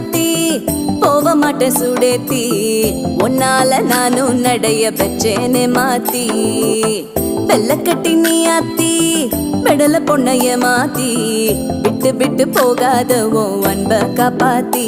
மாத்தி போக மாட்டேன் சுடேத்தி உன்னால நானும் நடைய பெச்சேனே மாத்தி வெள்ளக்கட்டி நீ ஆத்தி பெடல பொண்ணைய மாத்தி விட்டு விட்டு போகாத உன் அன்ப காப்பாத்தி